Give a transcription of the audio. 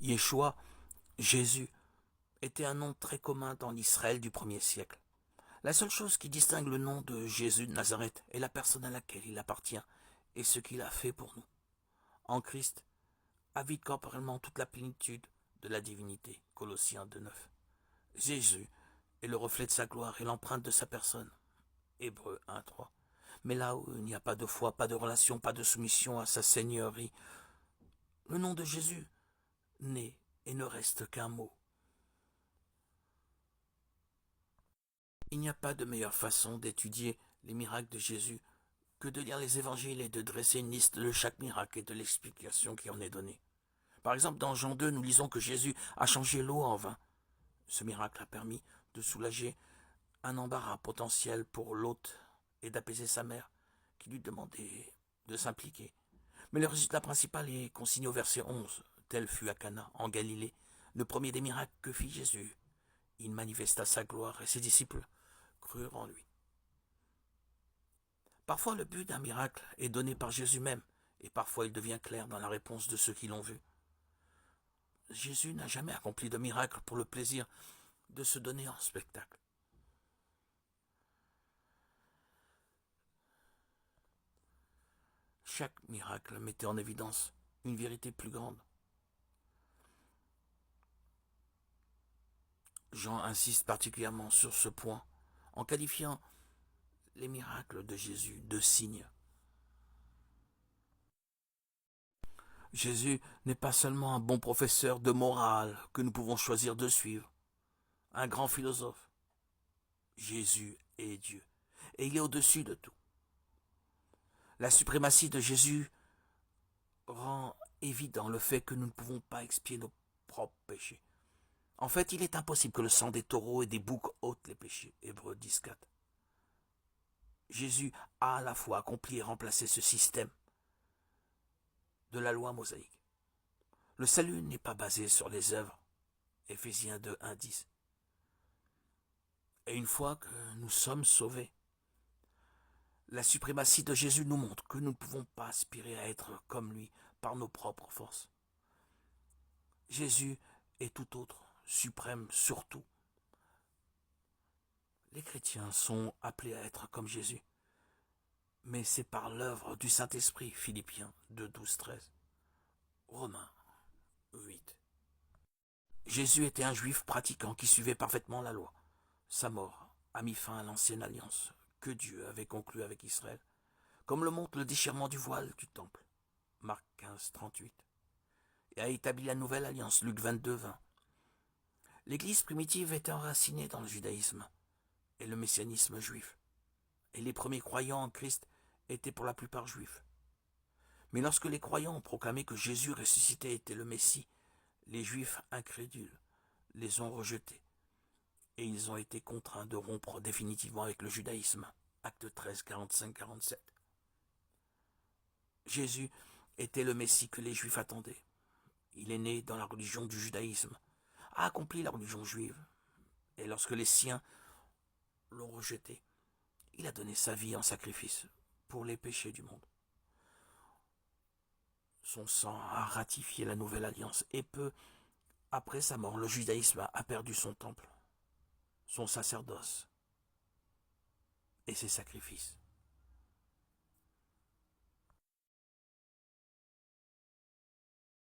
Yeshua, Jésus, était un nom très commun dans l'Israël du 1er siècle. La seule chose qui distingue le nom de Jésus de Nazareth est la personne à laquelle il appartient et ce qu'il a fait pour nous. En Christ, habite corporellement toute la plénitude de la divinité. Colossiens 2,9. Jésus est le reflet de sa gloire et l'empreinte de sa personne. Hébreux 1,3. Mais là où il n'y a pas de foi, pas de relation, pas de soumission à sa seigneurie, le nom de Jésus n'est et ne reste qu'un mot. Il n'y a pas de meilleure façon d'étudier les miracles de Jésus que de lire les évangiles et de dresser une liste de chaque miracle et de l'explication qui en est donnée. Par exemple, dans Jean 2, nous lisons que Jésus a changé l'eau en vin. Ce miracle a permis de soulager un embarras potentiel pour l'hôte et d'apaiser sa mère, qui lui demandait de s'impliquer. Mais le résultat principal est consigné au verset 11. Tel fut à Cana, en Galilée, le premier des miracles que fit Jésus. Il manifesta sa gloire et ses disciples crurent en lui. Parfois le but d'un miracle est donné par Jésus même, et parfois il devient clair dans la réponse de ceux qui l'ont vu. Jésus n'a jamais accompli de miracle pour le plaisir de se donner en spectacle. Chaque miracle mettait en évidence une vérité plus grande. Jean insiste particulièrement sur ce point en qualifiant les miracles de Jésus de signes. Jésus n'est pas seulement un bon professeur de morale que nous pouvons choisir de suivre, un grand philosophe. Jésus est Dieu, et il est au-dessus de tout. La suprématie de Jésus rend évident le fait que nous ne pouvons pas expier nos propres péchés. En fait, il est impossible que le sang des taureaux et des boucs ôte les péchés. Hébreux 10,4. Jésus a à la fois accompli et remplacé ce système de la loi mosaïque. Le salut n'est pas basé sur les œuvres. Éphésiens 2,1,10. Et une fois que nous sommes sauvés, la suprématie de Jésus nous montre que nous ne pouvons pas aspirer à être comme lui par nos propres forces. Jésus est tout autre, suprême surtout. Les chrétiens sont appelés à être comme Jésus, mais c'est par l'œuvre du Saint-Esprit. Philippiens 2,12-13. Romains 8. Jésus était un juif pratiquant qui suivait parfaitement la loi. Sa mort a mis fin à l'ancienne alliance que Dieu avait conclue avec Israël, comme le montre le déchirement du voile du temple. Marc 15,38. Et a établi la nouvelle alliance. Luc 22,20. L'Église primitive était enracinée dans le judaïsme et le messianisme juif. Et les premiers croyants en Christ étaient pour la plupart juifs. Mais lorsque les croyants ont proclamé que Jésus ressuscité était le Messie, les Juifs incrédules les ont rejetés et ils ont été contraints de rompre définitivement avec le judaïsme. Acte 13, 45-47. Jésus était le Messie que les Juifs attendaient. Il est né dans la religion du judaïsme, a accompli la religion juive, et lorsque les siens l'ont rejeté, il a donné sa vie en sacrifice pour les péchés du monde. Son sang a ratifié la nouvelle alliance, et peu après sa mort, le judaïsme a perdu son temple, son sacerdoce et ses sacrifices.